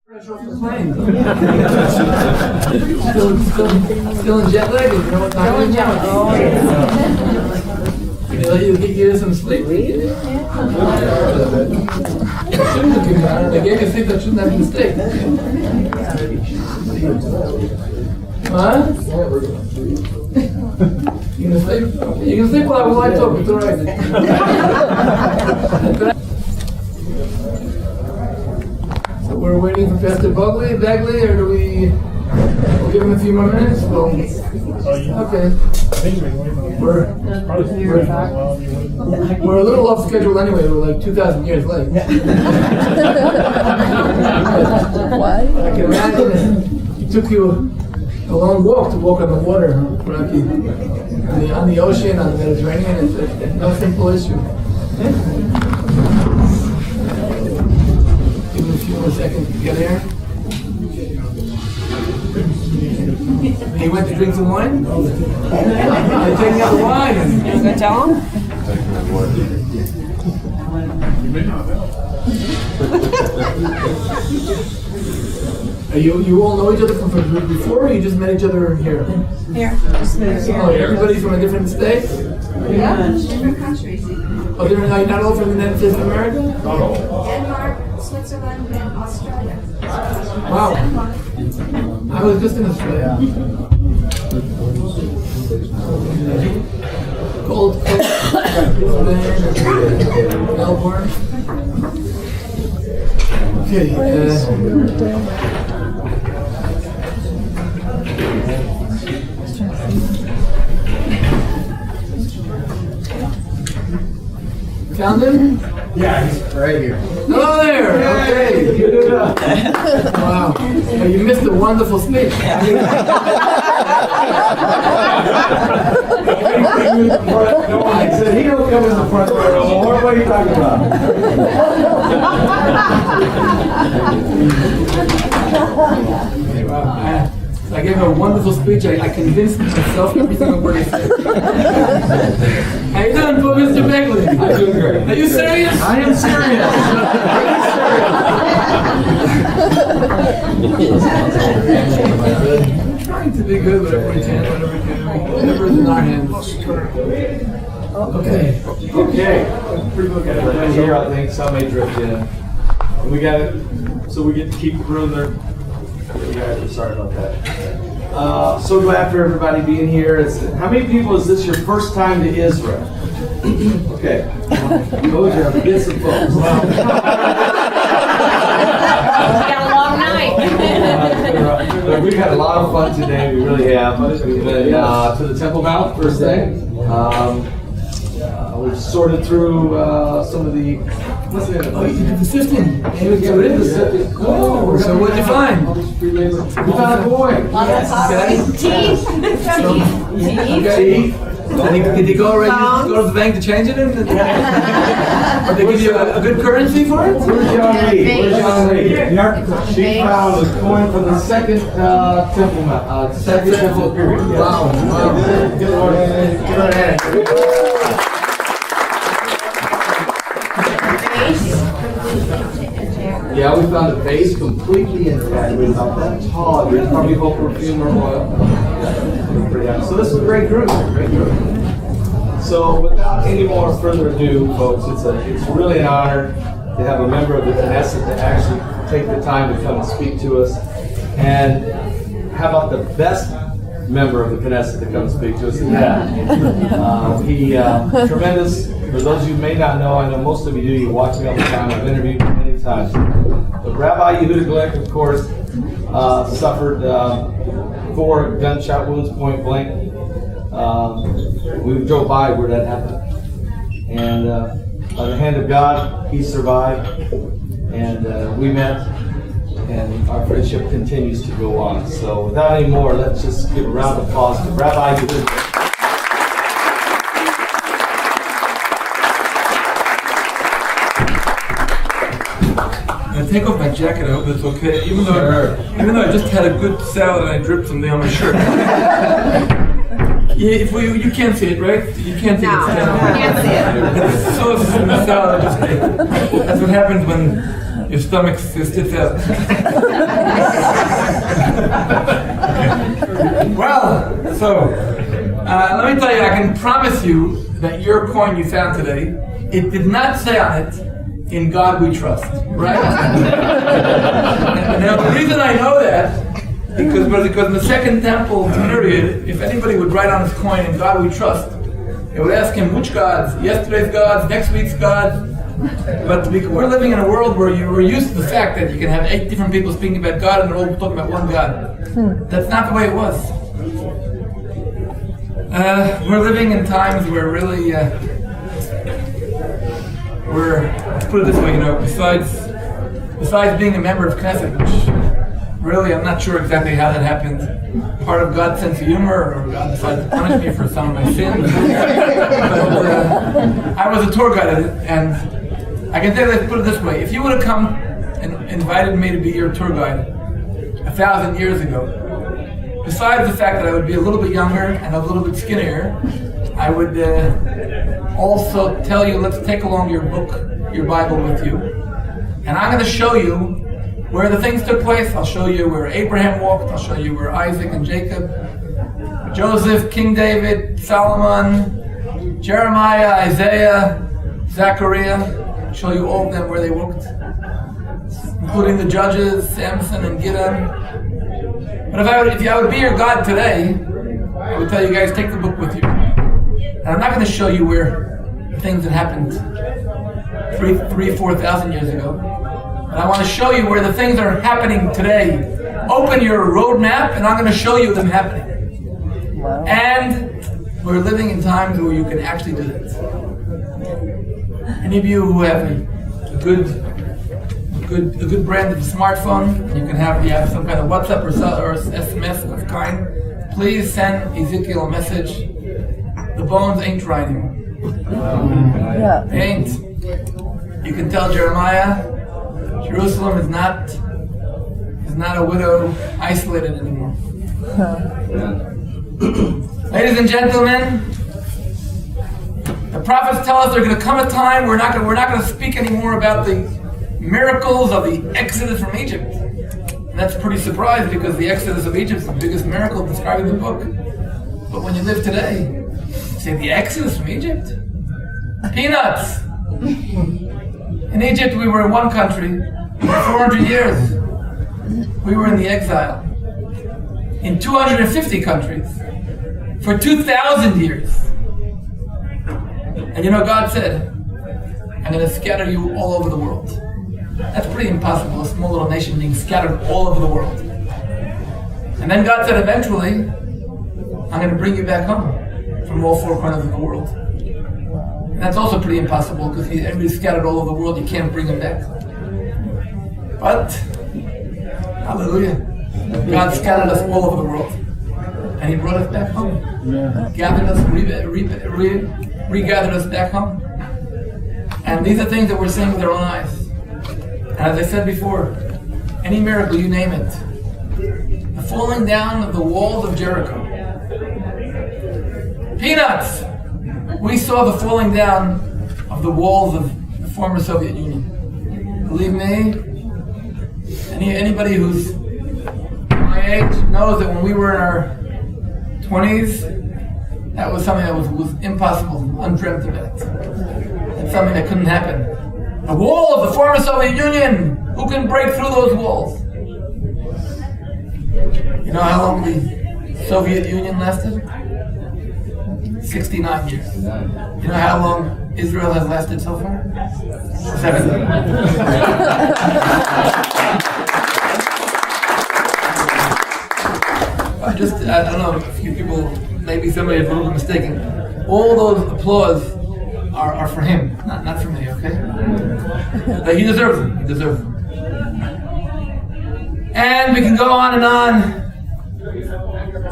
Fresh off the plane. Still in jet lag? You know what time it is now? Can they let you get some sleep? Shouldn't have given that. They gave you sleep that shouldn't have been steak. Huh? You can sleep? You can sleep while I have lights open, it's alright. So we're waiting for Pastor Bagley, or do we'll give him a few more minutes? Well, okay. We're a little off schedule anyway. We're like 2,000 years late. Why? I can imagine it took you a long walk to walk on the water, Rocky. On the ocean, on the Mediterranean, it's no simple issue. Give me a few more seconds to get here. He went to drink some wine? They're taking out the wine. You gonna tell him? You all know each other from before, or you just met each other here? Here. Just Oh, everybody's from a different state? Yeah. Different countries. Oh, you're not all from the United States of America? Denmark, Switzerland, and Australia. Wow. I was just in Australia. Gold Coast, Melbourne. Okay. Found him? Yeah, he's right here. Hello there! Okay. Wow. Oh, you missed a wonderful speech. No, I said he don't come in the front row no more. What are you talking about? I gave a wonderful speech. I convinced myself every single word I said. How you doing, Mr. Begley? I'm doing great. Are you serious? I am serious. I'm trying to be good, whatever we can, whatever is in our hands. Okay. Okay. Pretty good guys. Right here, I think somebody dripped in. And we got it, so we get to keep the room there. Yeah, sorry about that. So glad for everybody being here. How many people is this your first time to Israel? Okay. Those are get some folks. We got a long night. We've had a lot of fun today. We really have. We've been to the Temple Mount first thing. We've sorted through some of the. What's the name? Oh, you did the sifting. Yeah, we did the sifting. Oh, so what'd you find? We found a boy. Teeth. Teeth. Did he go to the bank to change it in? Did they give you a good currency for it? Where's John Reed? Where's John Reed? She found a coin from the second temple mount. Second temple period. Yes. Wow. Good Lord. Good Lord. Yeah, we found the base completely intact. It was about that tall. There's probably whole perfume or oil. So this is a great group. Great group. So without any more further ado, folks, it's really an honor to have a member of the Knesset to actually take the time to come and speak to us. And how about the best member of the Knesset to come and speak to us? He tremendous. For those of you who may not know, I know most of you do. You watch me all the time. I've interviewed him many times. But Rabbi Yehuda Glick, of course, suffered 4 gunshot wounds, point blank. We drove by where that happened. And by the hand of God, he survived. And we met. And our friendship continues to go on. So without any more, let's just give a round of applause to Rabbi Yehuda Glick. Take off my jacket, I hope that's okay. Even though I just had a good salad and I dripped something on my shirt. Yeah, you can't see it, right? You can't see it. No, you can't see it. It's sauce in the salad I just ate. That's what happens when Your stomach sits out. Well, so let me tell you, I can promise you that your coin you found today, it did not say on it, "In God we trust," right? Now the reason I know that because in the Second Temple period, if anybody would write on his coin, "In God we trust," they would ask him which gods, yesterday's gods, next week's gods. But we're living in a world where we're used to the fact that you can have 8 different people speaking about God and they're all talking about one God. That's not the way it was. We're living in times where really, let's put it this way, besides being a member of Knesset, which really I'm not sure exactly how that happened, part of God's sense of humor, or God decided to punish me for some of my sins. But I was a tour guide, and I can tell you, let's put it this way, if you would have come and invited me to be your tour guide 1,000 years ago, besides the fact that I would be a little bit younger and a little bit skinnier, I would also tell you, let's take along your book, your Bible with you, and I'm going to show you where the things took place. I'll show you where Abraham walked, I'll show you where Isaac and Jacob, Joseph, King David, Solomon, Jeremiah, Isaiah, Zechariah, I'll show you all of them where they walked, including the judges, Samson and Gideon. But if I would be your God today, I would tell you guys, take the book with you. And I'm not going to show you where things that happened 4,000 years ago. But I want to show you where the things are happening today. Open your roadmap and I'm going to show you them happening. Wow. And we're living in times where you can actually do that. Any of you who have a good brand of smartphone, you can have some kind of WhatsApp or SMS of kind, please send Ezekiel a message. The bones ain't riding. They ain't. You can tell Jeremiah, Jerusalem is not a widow isolated anymore. Ladies and gentlemen, the prophets tell us there's going to come a time we're not going to speak anymore about the miracles of the Exodus from Egypt. And that's pretty surprising because the Exodus of Egypt is the biggest miracle described in the book. But when you live today, you say the Exodus from Egypt? Peanuts! In Egypt we were in one country for 400 years. We were in the exile. In 250 countries for 2,000 years. And God said, I'm going to scatter you all over the world. That's pretty impossible, a small little nation being scattered all over the world. And then God said, eventually, I'm going to bring you back home from all 4 corners of the world. And that's also pretty impossible because everybody's scattered all over the world, you can't bring them back. But, hallelujah, God scattered us all over the world. And He brought us back home. Gathered us, regathered us back home. And these are things that we're seeing with our own eyes. And as I said before, any miracle, you name it. The falling down of the walls of Jericho. Peanuts! We saw the falling down of the walls of the former Soviet Union. Believe me, anybody who's my age knows that when we were in our 20s, that was something that was impossible, undreamt about. It's something that couldn't happen. The wall of the former Soviet Union! Who can break through those walls? You know how long the Soviet Union lasted? 69 years. You know how long Israel has lasted so far? 7. I don't know, a few people, maybe somebody is a little mistaken. All those applause are for him, not for me, okay? But he deserves them. He deserves them. And we can go on and on.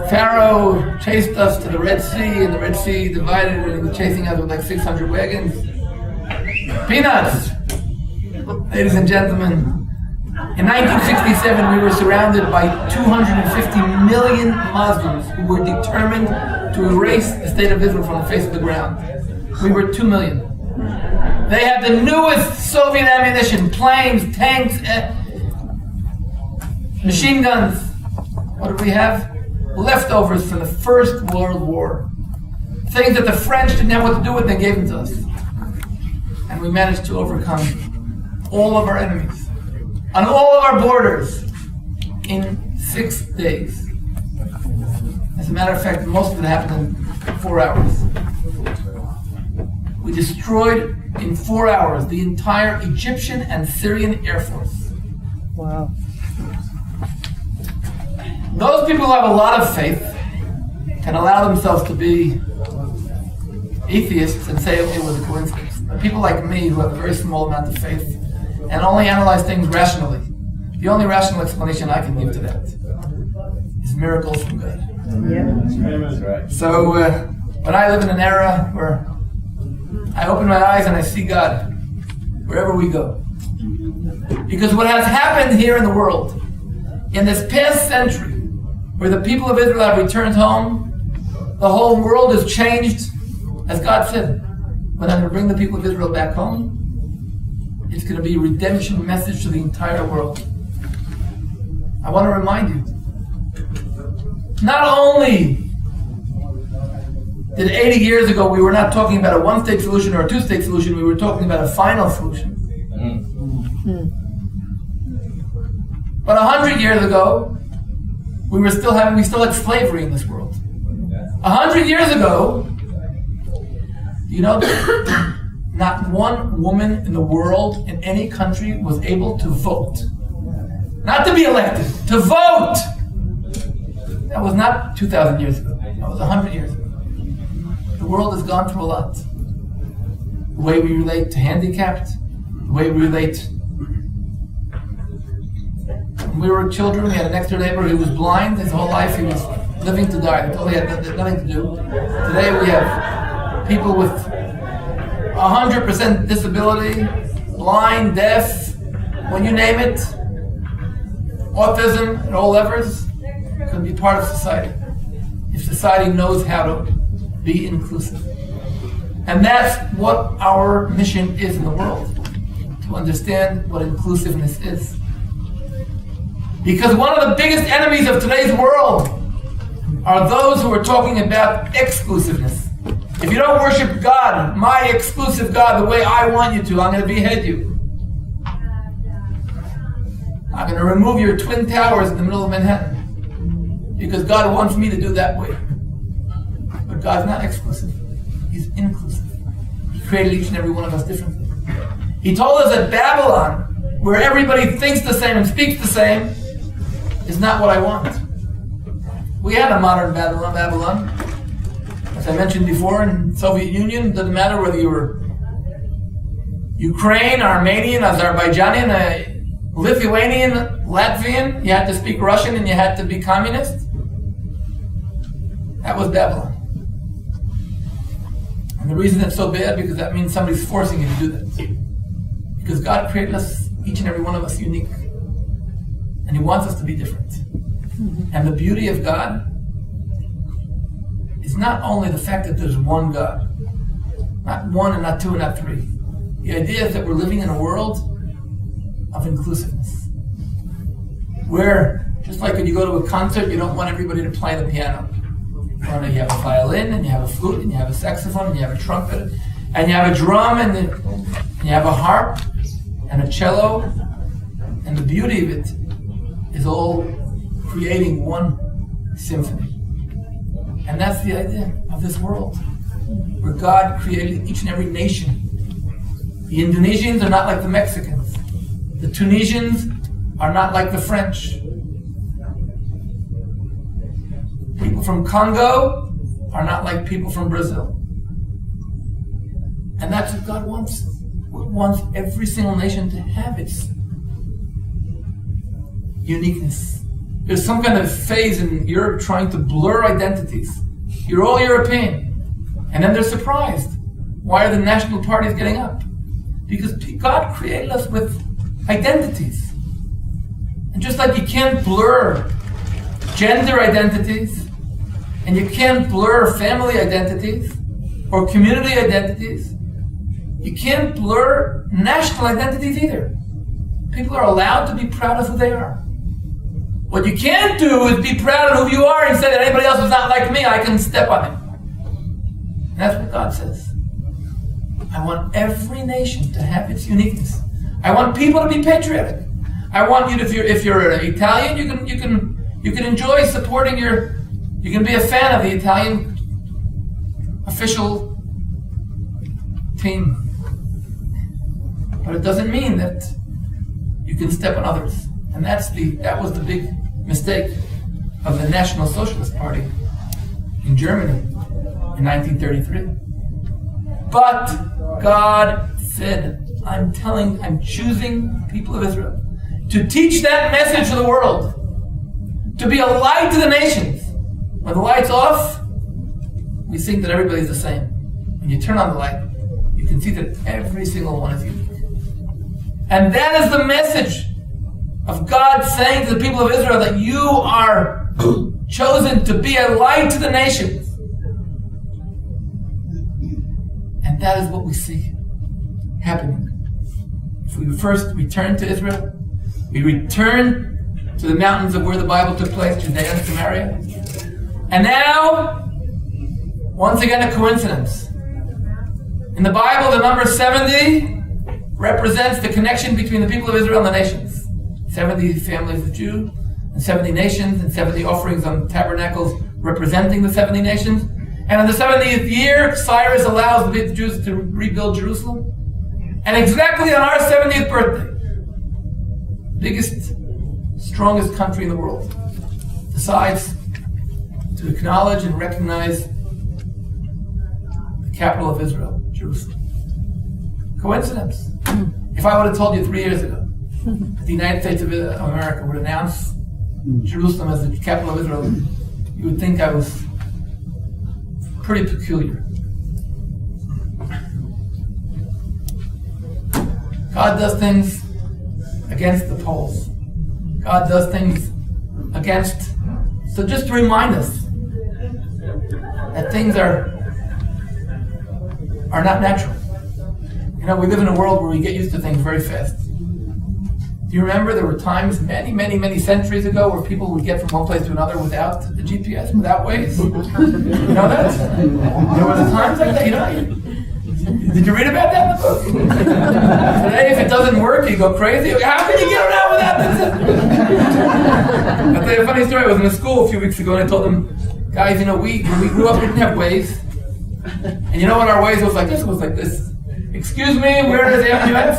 Pharaoh chased us to the Red Sea, and the Red Sea divided, and he was chasing us with like 600 wagons. Peanuts! Ladies and gentlemen, in 1967 we were surrounded by 250 million Muslims who were determined to erase the state of Israel from the face of the ground. We were 2 million. They have the newest Soviet ammunition, planes, tanks, machine guns. What do we have? Leftovers from the First World War. Things that the French didn't have what to do with, they gave them to us. And we managed to overcome all of our enemies on all of our borders in 6 days. As a matter of fact, most of it happened in 4 hours. We destroyed in 4 hours the entire Egyptian and Syrian Air Force. Wow. Those people who have a lot of faith can allow themselves to be atheists and say it was a coincidence. But people like me who have a very small amount of faith and only analyze things rationally, the only rational explanation I can give to that is miracles from God. Yeah. So when I live in an era where I open my eyes and I see God wherever we go. Because what has happened here in the world in this past century, where the people of Israel have returned home, the whole world has changed. As God said, when I'm going to bring the people of Israel back home, it's going to be a redemption message to the entire world. I want to remind you, not only did 80 years ago we were not talking about a one-state solution or a two-state solution, we were talking about a final solution. But 100 years ago, we still had slavery in this world. 100 years ago, you know, not one woman in the world, in any country, was able to vote. Not to be elected, to vote! That was not 2,000 years ago. That was 100 years ago. The world has gone through a lot. The way we relate to handicapped, the way we relate. When we were children, we had an next door neighbor who was blind his whole life. He was living to die. That's all he had nothing to do. Today we have people with 100% disability, blind, deaf, when you name it, autism at all levels, can be part of society. If society knows how to be inclusive. And that's what our mission is in the world, to understand what inclusiveness is. Because one of the biggest enemies of today's world are those who are talking about exclusiveness. If you don't worship God, my exclusive God, the way I want you to, I'm going to behead you. I'm going to remove your twin towers in the middle of Manhattan. Because God wants me to do that way. But God's not exclusive. He's inclusive. He created each and every one of us differently. He told us that Babylon, where everybody thinks the same and speaks the same, is not what I want. We had a modern Babylon. As I mentioned before, in the Soviet Union, it doesn't matter whether you were Ukraine, Armenian, Azerbaijani, Lithuanian, Latvian, you had to speak Russian and you had to be communist. That was Babylon. And the reason it's so bad, because that means somebody's forcing you to do that. Because God created us, each and every one of us, unique. And He wants us to be different. And the beauty of God is not only the fact that there's one God, not one and not two and not three. The idea is that we're living in a world of inclusiveness. Where, just like when you go to a concert, you don't want everybody to play the piano. You have a violin, and you have a flute, and you have a saxophone, and you have a trumpet, and you have a drum, and you have a harp, and a cello. And the beauty of it is all creating one symphony. And that's the idea of this world, where God created each and every nation. The Indonesians are not like the Mexicans. The Tunisians are not like the French. People from Congo are not like people from Brazil. And that's what God wants. Wants every single nation to have its uniqueness. There's some kind of phase in Europe trying to blur identities. You're all European. And then they're surprised. Why are the national parties getting up? Because God created us with identities. And just like you can't blur gender identities, and you can't blur family identities, or community identities, You can't blur national identities either. People are allowed to be proud of who they are. What you can't do is be proud of who you are and say that anybody else is not like me, I can step on it. And that's what God says. I want every nation to have its uniqueness. I want people to be patriotic. I want you to, if you're an Italian, you can enjoy supporting you can be a fan of the Italian official team. But it doesn't mean that you can step on others. And that was the big mistake of the National Socialist Party in Germany in 1933. But God said, I'm choosing people of Israel to teach that message to the world, to be a light to the nations. When the light's off, we think that everybody's the same. When you turn on the light, you can see that every single one is unique. And that is the message of God saying to the people of Israel that you are chosen to be a light to the nations. And that is what we see happening. If we first return to Israel, we return to the mountains of where the Bible took place, Judea and Samaria. And now, once again, a coincidence. In the Bible, the number 70 represents the connection between the people of Israel and the nations. 70 families of Jews, and 70 nations, and 70 offerings on tabernacles representing the 70 nations. And in the 70th year, Cyrus allows the Jews to rebuild Jerusalem. And exactly on our 70th birthday, biggest, strongest country in the world decides to acknowledge and recognize the capital of Israel, Jerusalem. Coincidence? If I would have told you 3 years ago that the United States of America would announce Jerusalem as the capital of Israel, you would think I was pretty peculiar. God does things against the poles. God does things against. So just to remind us that things are not natural. You know, we live in a world where we get used to things very fast. Do you remember there were times many, many, many centuries ago where people would get from one place to another without the GPS, without Waze? You know that? There were times like that, you know? Did you read about that in the book? Today, if it doesn't work, you go crazy. How can you get around without this? I'll tell you a funny story. I was in a school a few weeks ago and I told them, guys, you know, when we grew up, we didn't have Waze. And you know what our Waze was like? This was like this. Excuse me, where is AMUS?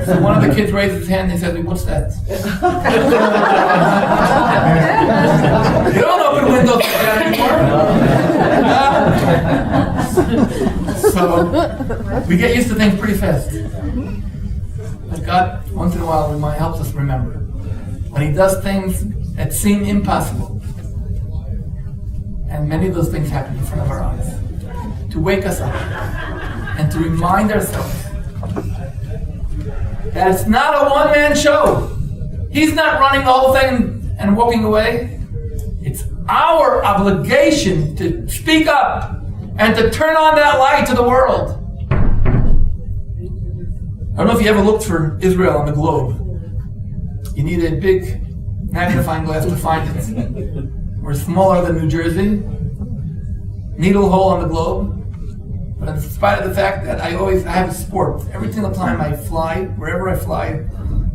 So one of the kids raised his hand and he said, what's that? You don't open windows like that anymore. So we get used to things pretty fast. But God, once in a while, helps us remember. When He does things that seem impossible, and many of those things happen in front of our eyes, to wake us up and to remind ourselves that it's not a one-man show. He's not running the whole thing and walking away. It's our obligation to speak up and to turn on that light to the world. I don't know if you ever looked for Israel on the globe. You need a big magnifying glass to find it. We're smaller than New Jersey. Needle hole on the globe. But in spite of the fact that I have a sport. Every single time I fly, wherever I fly,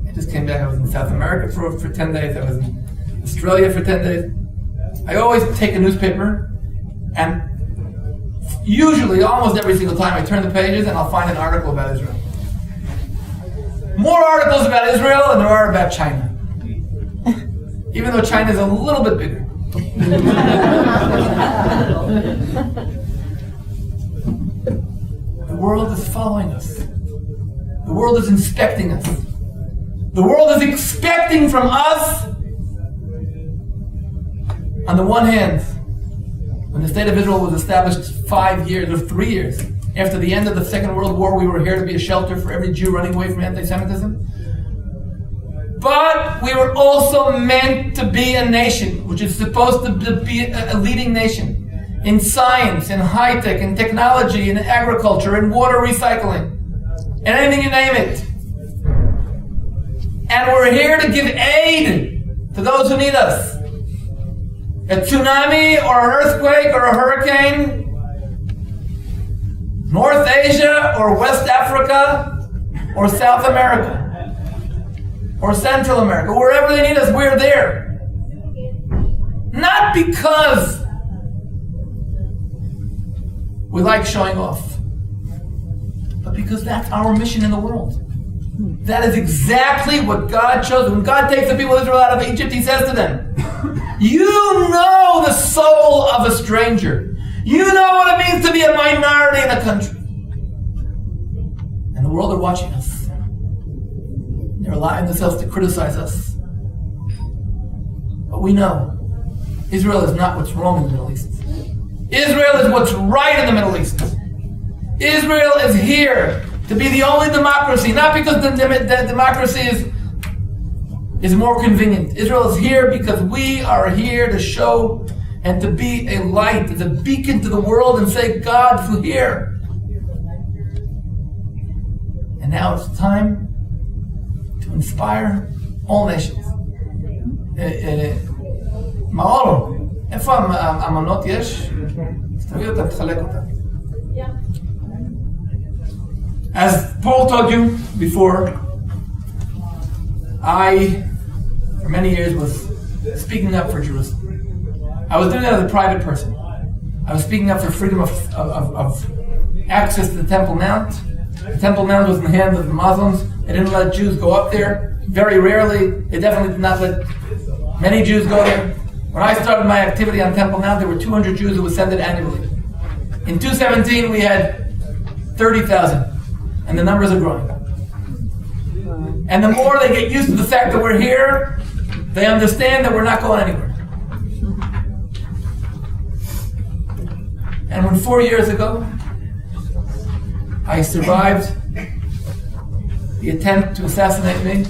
I just came back, I was in South America for 10 days, I was in Australia for 10 days. I always take a newspaper, and usually, almost every single time, I turn the pages and I'll find an article about Israel. More articles about Israel than there are about China. Even though China is a little bit bigger. The world is following us. The world is inspecting us. The world is expecting from us, on the one hand, when the State of Israel was established 5 years or 3 years after the end of the Second World War, we were here to be a shelter for every Jew running away from anti-Semitism. But we were also meant to be a nation, which is supposed to be a leading nation in science, in high-tech, in technology, in agriculture, in water recycling. and anything you name it. And we're here to give aid to those who need us. A tsunami or an earthquake or a hurricane, North Asia or West Africa or South America or Central America, wherever they need us, we're there. Not because we like showing off, but because that's our mission in the world. That is exactly what God chose. When God takes the people of Israel out of Egypt, He says to them, you know the soul of a stranger. You know what it means to be a minority in a country. And the world are watching us. They're allowing themselves to criticize us. But we know Israel is not what's wrong in the Middle East. Israel is what's right in the Middle East. Israel is here to be the only democracy, not because the democracy is more convenient. Israel is here because we are here to show and to be a light, as a beacon to the world and say, God's here. And now it's time to inspire all nations. מאור, איפה המנות יש? אז תביא אותם, תחלק אותם. As Paul told you before, I, for many years, was speaking up for Jerusalem. I was doing that as a private person. I was speaking up for freedom of access to the Temple Mount. The Temple Mount was in the hands of the Muslims. They didn't let Jews go up there. Very rarely. They definitely did not let many Jews go there. When I started my activity on Temple Mount, there were 200 Jews who ascended annually. In 2017, we had 30,000. And the numbers are growing. And the more they get used to the fact that we're here, they understand that we're not going anywhere. And when 4 years ago, I survived the attempt to assassinate me,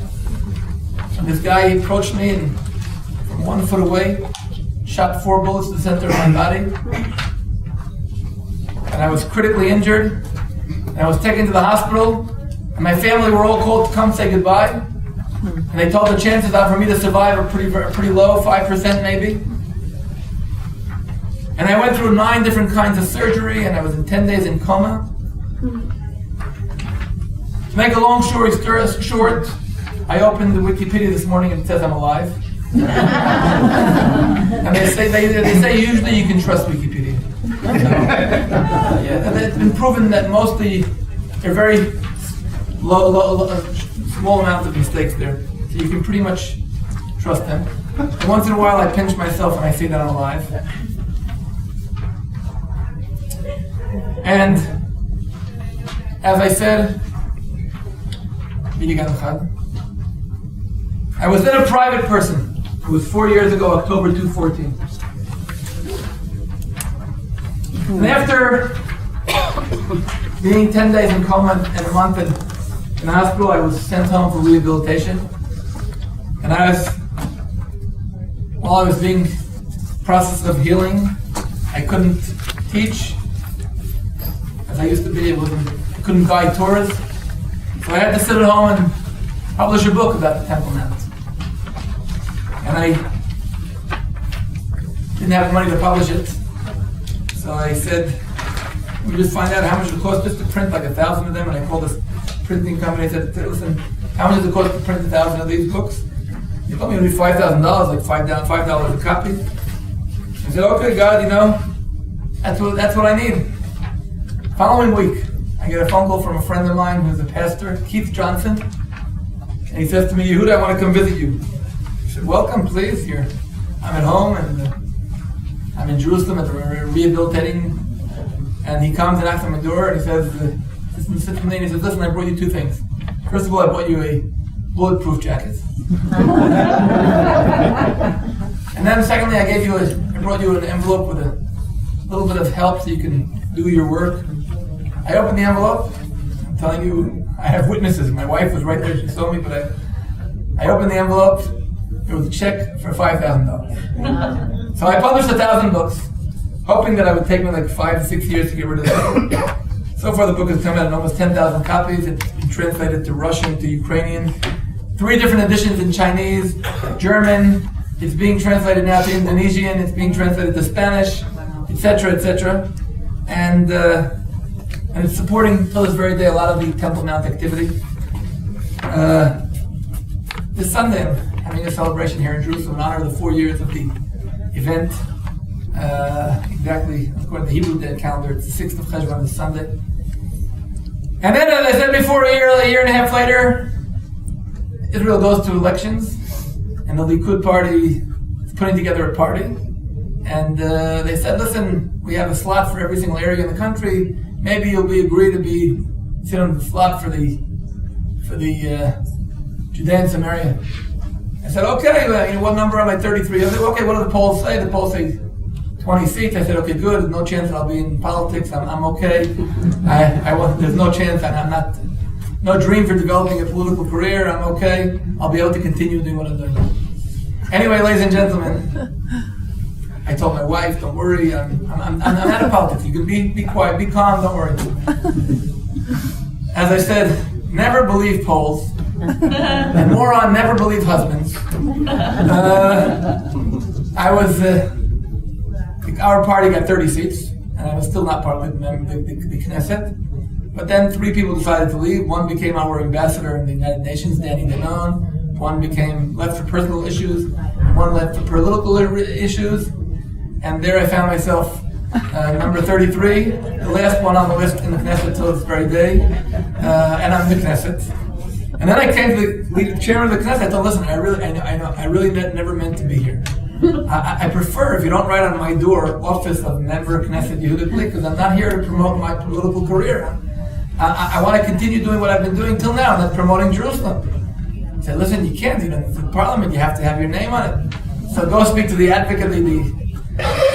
and this guy approached me and from 1 foot away, shot 4 bullets to the center of my body. And I was critically injured. And I was taken to the hospital, and my family were all called to come say goodbye. And they told the chances out for me to survive are pretty low, 5% maybe. And I went through 9 different kinds of surgery, and I was in 10 days in coma. To make a long story short, I opened the Wikipedia this morning and it says I'm alive. And they say usually you can trust Wikipedia. Yeah, and it's been proven that mostly there are very small amounts of mistakes there, so you can pretty much trust them. And once in a while, I pinch myself and I see that I'm alive. And as I said, I was then a private person. It was 4 years ago, October 2014. And after being 10 days in coma and a month in the hospital, I was sent home for rehabilitation. And while I was being process of healing, I couldn't teach as I used to be. I couldn't guide tours. So I had to sit at home and publish a book about the Temple Mount. And I didn't have the money to publish it. So I said, let me just find out how much it would cost just to print like 1,000 of them. And I called this printing company. I said, listen, how much does it cost to print 1,000 of these books? He told me it would be $5,000, like $5 a copy. I said, okay, God, that's what I need. Following week, I get a phone call from a friend of mine who's a pastor, Keith Johnson. And he says to me, Yehuda, I want to come visit you. I said, welcome, please. I'm at home and I'm in Jerusalem at the rehabilitating. And he comes and knocks on my door and he says, sits with me and he says, listen, I brought you 2 things. First of all, I bought you a bulletproof jacket. And then secondly, I brought you an envelope with a little bit of help so you can do your work. I opened the envelope. I'm telling you, I have witnesses. My wife was right there, she saw me, but I opened the envelope. There was a check for $5,000. So I published 1,000 books, hoping that it would take me like 5 to 6 years to get rid of it. So far the book has come out in almost 10,000 copies. It's being translated to Russian, to Ukrainian. 3 different editions in Chinese, German. It's being translated now to Indonesian. It's being translated to Spanish, etc., etc. And it's supporting, till this very day, a lot of the Temple Mount activity. This Sunday, I'm having a celebration here in Jerusalem in honor of the 4 years of the event. Exactly, according to the Hebrew day calendar, it's the 6th of Cheshvan, this Sunday. And then, as I said before, a year and a half later, Israel goes to elections, and the Likud party is putting together a party. And they said, listen, we have a slot for every single area in the country. Maybe you'll agree to sit on the slot for the Judea and Samaria. I said, okay, what number am I? 33. I said, okay, what do the polls say? The polls say 20 seats. I said, okay, good. There's no chance I'll be in politics. I'm okay. There's no chance. I'm not, no dream for developing a political career. I'm okay. I'll be able to continue doing what I'm doing. Anyway, ladies and gentlemen, I told my wife, don't worry. I'm out of politics. You can be quiet, be calm, don't worry. As I said, never believe polls. And moron, never believe husbands. Our party got 30 seats, and I was still not part of the Knesset. But then 3 people decided to leave. One became our ambassador in the United Nations, Danny Danon. One left for personal issues. One left for political issues. And there I found myself, number 33, the last one on the list in the Knesset till this very day. And I'm in the Knesset. And then I came to the chairman of the Knesset. I told him, listen, I really never meant to be here. I prefer if you don't write on my door, office of member Knesset Yehuda Glick, because I'm not here to promote my political career. I want to continue doing what I've been doing till now, and that's promoting Jerusalem. I said, listen, you can't. It's the parliament. You have to have your name on it. So go speak to the advocate,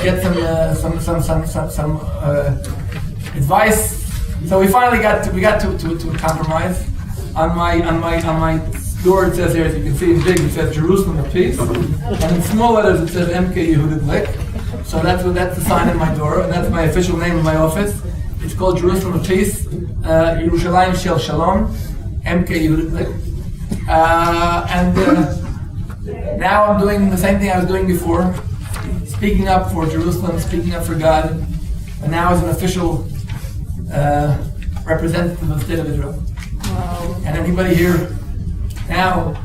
get some advice. So we finally got to a compromise. On my door it says here, as you can see in big, it says Jerusalem of Peace, and in small letters it says MK Yehuda Glick. So that's the sign on my door, and that's my official name in my office. It's called Jerusalem of Peace, Yerushalayim Shel Shalom, MK Yehuda Glick. Now I'm doing the same thing I was doing before, speaking up for Jerusalem, speaking up for God, and now as an official representative of the State of Israel. Wow. And anybody here, now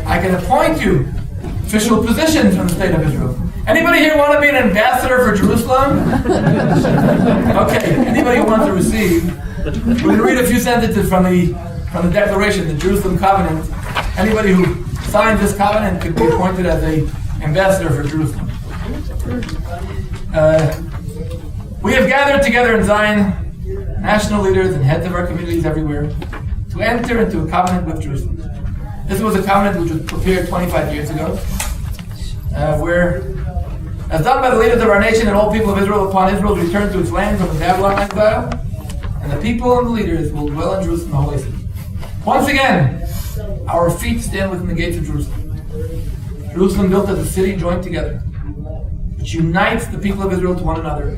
I can appoint you official positions from the State of Israel. Anybody here want to be an ambassador for Jerusalem? Okay, anybody who wants to receive, we're going to read a few sentences from the Declaration, the Jerusalem Covenant. Anybody who signs this covenant could be appointed as an ambassador for Jerusalem. We have gathered together in Zion, national leaders and heads of our communities everywhere, to enter into a covenant with Jerusalem. This was a covenant which was prepared 25 years ago, where, as done by the leaders of our nation and all people of Israel upon Israel's return to its land from the Babylon exile, and the people and the leaders will dwell in Jerusalem, the holy city. Once again, our feet stand within the gates of Jerusalem. Jerusalem built as a city joined together, which unites the people of Israel to one another,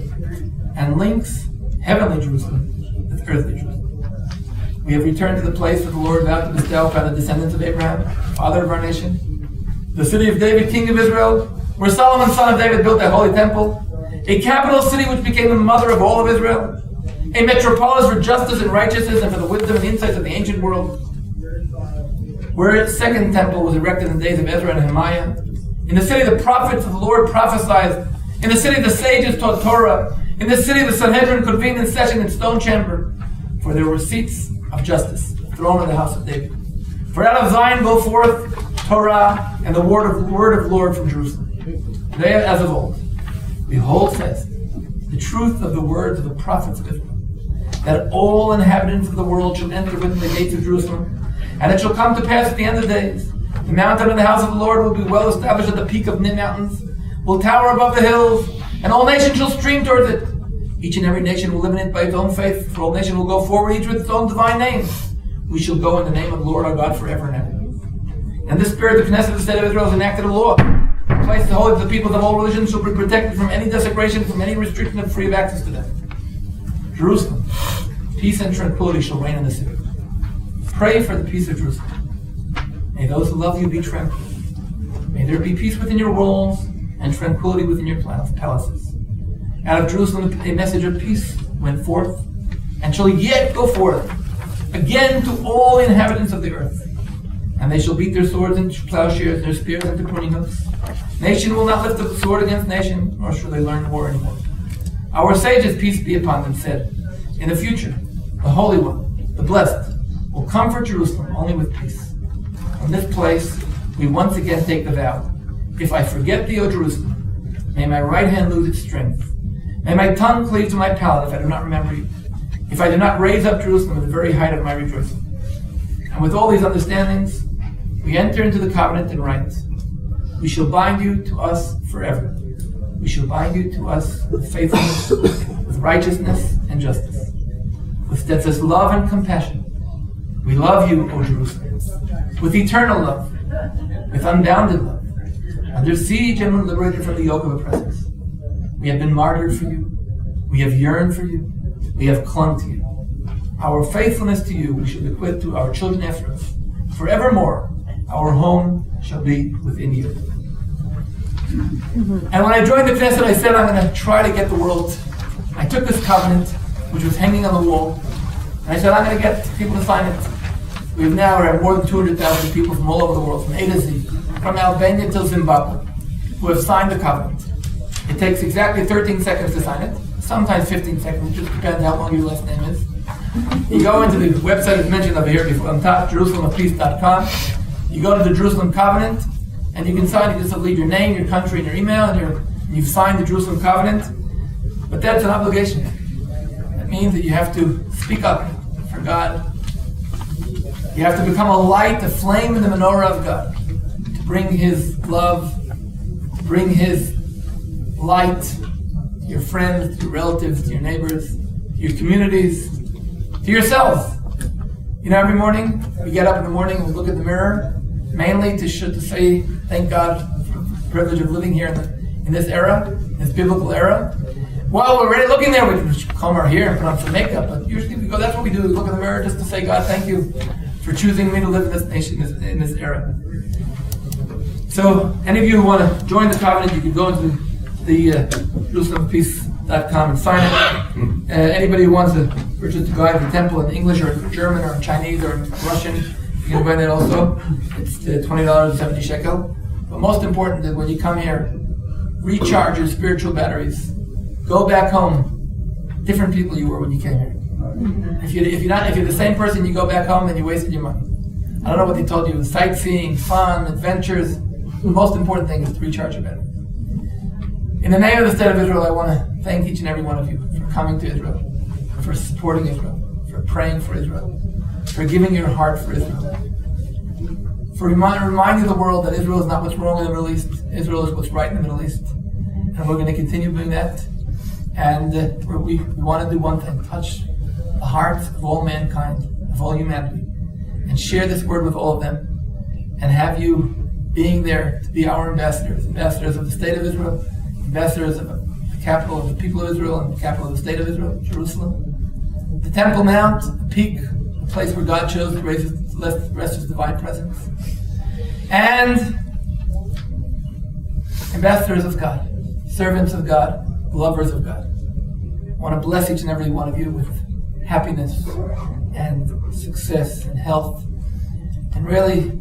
and links heavenly Jerusalem with earthly Jerusalem. We have returned to the place that the Lord vowed to bestow upon the descendants of Abraham, father of our nation, the city of David, king of Israel, where Solomon, son of David, built a holy temple, a capital city which became the mother of all of Israel, a metropolis for justice and righteousness and for the wisdom and insights of the ancient world, where its second temple was erected in the days of Ezra and Nehemiah. In the city the prophets of the Lord prophesied, in the city the sages taught Torah, in the city the Sanhedrin convened in session in stone chamber, for there were seats of justice, throne in the house of David. For out of Zion go forth Torah and the word of Lord from Jerusalem. Today as of old, we hold fast the truth of the words of the prophets of Israel, that all inhabitants of the world shall enter within the gates of Jerusalem, and it shall come to pass at the end of the days, the mountain of the house of the Lord will be well established at the peak of mountains, will tower above the hills, and all nations shall stream towards it. Each and every nation will live in it by its own faith, for all nations will go forward, each with its own divine name. We shall go in the name of the Lord our God forever and ever. And this spirit, the Knesset of the State of Israel, has enacted a law. The place the holy of the peoples of all religions shall be protected from any desecration, from any restriction of free of access to them. Jerusalem, peace and tranquility shall reign in the city. Pray for the peace of Jerusalem. May those who love you be tranquil. May there be peace within your walls and tranquility within your palaces. Out of Jerusalem a message of peace went forth, and shall yet go forth again to all the inhabitants of the earth. And they shall beat their swords into plowshares, and their spears into pruning hooks. Nation will not lift up a sword against nation, nor shall they learn war anymore. Our sages, peace be upon them, said, in the future, the Holy One, the Blessed, will comfort Jerusalem only with peace. From this place, we once again take the vow. If I forget thee, O Jerusalem, may my right hand lose its strength. May my tongue cleave to my palate if I do not remember you. If I do not raise up Jerusalem at the very height of my rejoicing. And with all these understandings, we enter into the covenant and write, we shall bind you to us forever. We shall bind you to us with faithfulness, with righteousness and justice, with steadfast love and compassion. We love you, O Jerusalem, with eternal love, with unbounded love, under siege and liberated from the yoke of oppressors. We have been martyred for you. We have yearned for you. We have clung to you. Our faithfulness to you we shall bequeath to our children after us. Forevermore, our home shall be within you. And when I joined the Knesset, I said I'm going to try to get the world. I took this covenant, which was hanging on the wall, and I said I'm going to get people to sign it. We have now more than 200,000 people from all over the world, from A to Z, from Albania till Zimbabwe, who have signed the covenant. It takes exactly 13 seconds to sign it, sometimes 15 seconds, it just depends how long your last name is. You go into the website that's mentioned over here before, on top, JerusalemofPeace.com. You go to the Jerusalem Covenant, and you can sign. You just leave your name, your country, and your email, and you've signed the Jerusalem Covenant. But that's an obligation. That means that you have to speak up for God. You have to become a light, a flame in the menorah of God, to bring His love, to bring His light to your friends, to your relatives, to your neighbors, to your communities, to yourselves. You know, every morning, we get up in the morning and we look at the mirror, mainly to say, thank God for the privilege of living here in this era, this biblical era. While we're already looking there, we can comb our hair and put on some makeup, but usually we go, that's what we do, we look in the mirror just to say, God, thank you for choosing me to live in this nation, in this era. So, any of you who want to join the covenant, you can go into the JerusalemPeace.com and sign it. Anybody who wants to purchase the guide to the temple in English or German or Chinese or Russian, you can find that also. It's $20.70 shekel. But most important is when you come here, recharge your spiritual batteries. Go back home, different people you were when you came here. If you're the same person, you go back home, then you wasted your money. I don't know what they told you: sightseeing, fun, adventures. The most important thing is to recharge your batteries. In the name of the State of Israel, I want to thank each and every one of you for coming to Israel, for supporting Israel, for praying for Israel, for giving your heart for Israel, for reminding the world that Israel is not what's wrong in the Middle East. Israel is what's right in the Middle East. And we're going to continue doing that. And we want to do one thing: touch the hearts of all mankind, of all humanity, and share this word with all of them, and have you being there to be our ambassadors of the State of Israel, ambassadors of the capital of the people of Israel and the capital of the State of Israel, Jerusalem. The Temple Mount, the peak, the place where God chose to rest His divine presence. And ambassadors of God, servants of God, lovers of God. I want to bless each and every one of you with happiness and success and health, and really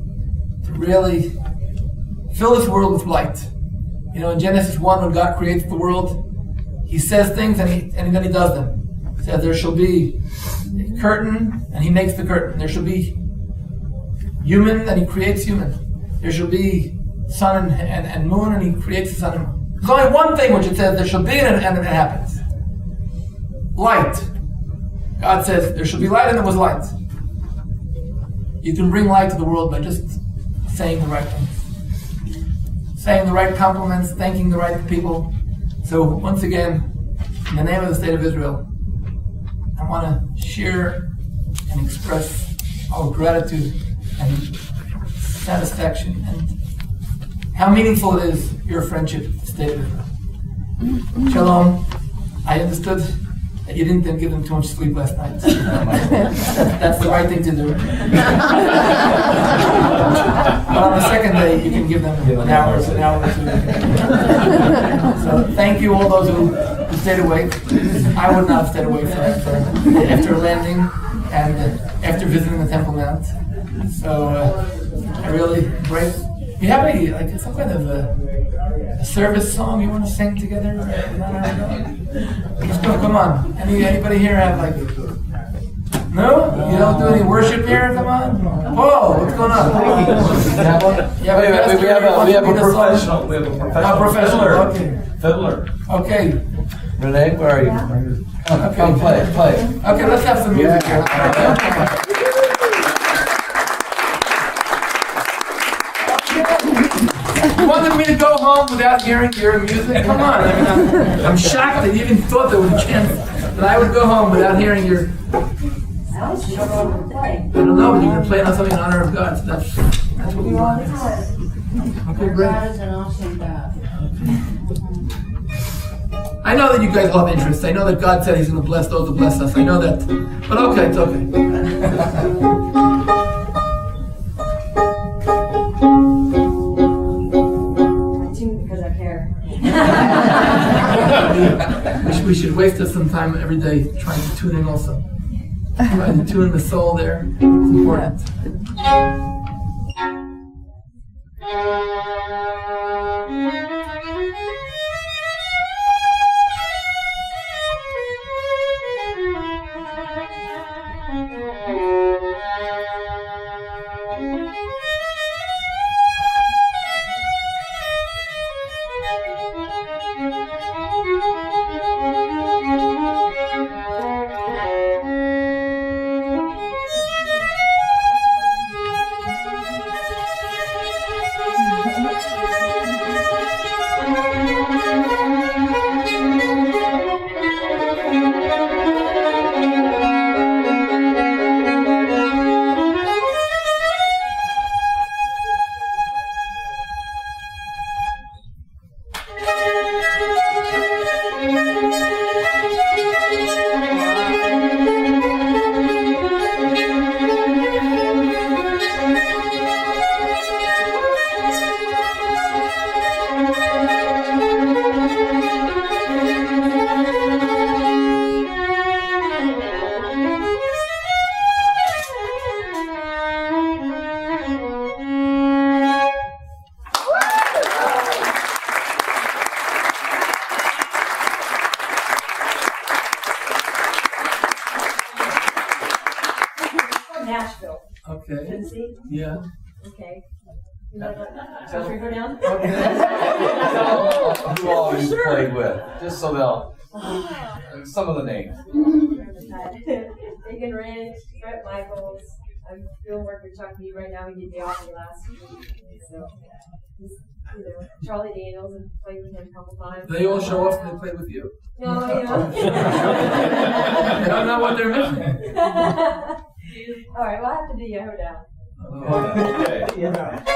fill this world with light. You know, in Genesis 1, when God creates the world, He says things and then He does them. He says there shall be a curtain, and He makes the curtain. There shall be human, and He creates human. There shall be sun and moon, and He creates the sun and moon. There's only one thing which it says there shall be, and it happens. Light. God says there shall be light, and there was light. You can bring light to the world by just saying the right things, saying the right compliments, thanking the right people. So once again, in the name of the State of Israel, I want to share and express our gratitude and satisfaction and how meaningful it is, your friendship with the State of Israel. Shalom. I understood that and you didn't give them too much sleep last night. That's the right thing to do. But on the second day, you can give them an hour or 2. So thank you all those who stayed awake. I would not have stayed awake after landing and after visiting the Temple Mount. So I really great. You have any some kind of a service song you want to sing together? Let's go. Come on. Anybody here have No? You don't do any worship here? Come on. Whoa, what's going on? We have a professional. We have a professional. Professional. Okay. Fiddler. Okay. Renee, where are you? Come play. Okay, let's have some music here. You wanted me to go home without hearing your music? Come on. I'm shocked that you even thought there was a chance that I would go home without hearing your... I don't know, but you're going to play on something in honor of God. So that's what we want. Okay, great. God is an awesome God. I know that you guys all have interests. I know that God said He's going to bless those who bless us. I know that. But okay, it's okay. Because I care. We should waste us some time every day trying to tune in also. Trying to tune in the soul there. It's important. Nashville. Okay. Tennessee? Yeah. Okay. You know what? Shall we go down? Okay. Who all you played with? Just so they'll. Some of the names. Megan Ridge, Brett Michaels. I'm doing work with Chuck B right now. We did the offer last week. So, Charlie Daniels and played with him a couple times. They all show up and they play with you. No, you know. They don't know what they're missing. All right, we'll have to do Yehuda. Okay.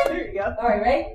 There you go. All right, ready?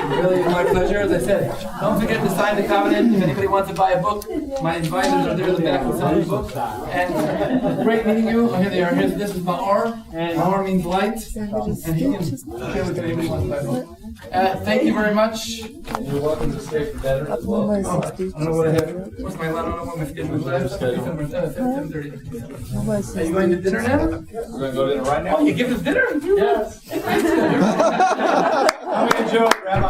Really, my pleasure. As I said, don't forget to sign the covenant. If anybody wants to buy a book, my advisors are there in the back to sell you books. And great meeting you. Oh, here they are. This is Ma'or. Ma'or means light. And he can share with anybody who wants to buy a book. Thank you very much. You're welcome to stay for dinner as well. I don't know what I have. What's my line? I don't know what my schedule is. 7:30. Are you going to dinner now? We're going to go to dinner right now. Oh, you give us dinner? Yes. I'm going to enjoy it, Rabbi.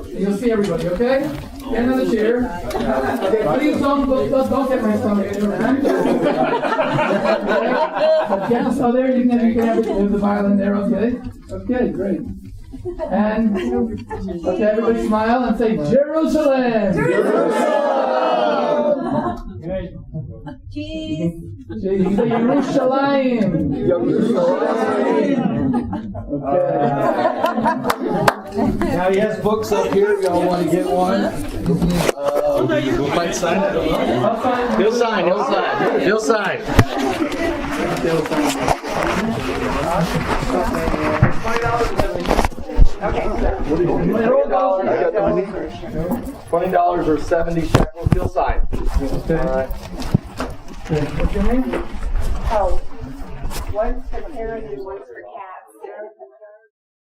You'll see everybody, okay? Get another chair. Okay, please don't get my stomach in your hand. Piano there, you can have the violin there, okay? Okay, great. And okay, everybody smile and say Jerusalem! Cheese. You can say Yerushalayim. Okay. Now he has books up here if y'all want to get one. We'll like to sign it. He'll sign. He'll sign. $20 or 70 shekels. He'll sign. Okay. All right. What's your name? Oh, one's for Karen and one's for